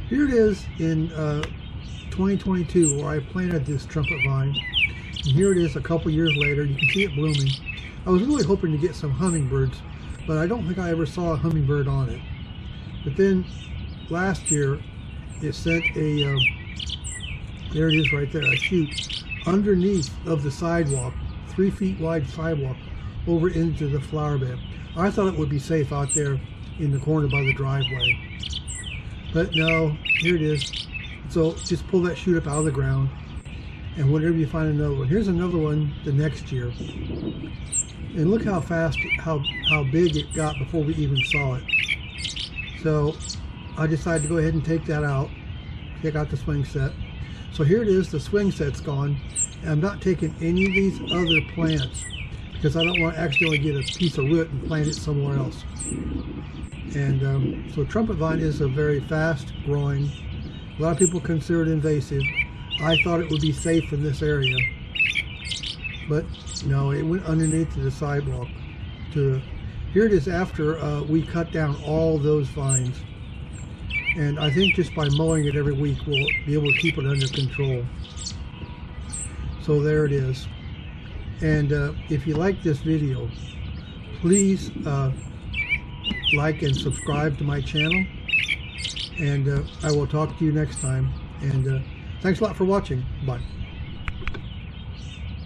Here it is in 2022 where I planted this trumpet vine. And here it is a couple years later. You can see it blooming. I was really hoping to get some hummingbirds, but I don't think I ever saw a hummingbird on it. But then last year it sent a, there it is right there, a shoot underneath of the sidewalk, 3 feet wide sidewalk, over into the flower bed. I thought it would be safe out there in the corner by the driveway. But no, here it is. So just pull that shoot up out of the ground, and whenever you find another one, here's another one the next year. And look how fast, how big it got before we even saw it. So I decided to go ahead and take that out, take out the swing set. So here it is, the swing set's gone. And I'm not taking any of these other plants because I don't want to accidentally get a piece of root and plant it somewhere else. And so trumpet vine is a very fast growing. A lot of people consider it invasive. I thought it would be safe in this area, but no, it went underneath the sidewalk. Here it is after we cut down all those vines, and I think just by mowing it every week we'll be able to keep it under control. So there it is. And if you like this video, please like and subscribe to my channel, and I will talk to you next time. And thanks a lot for watching. Bye.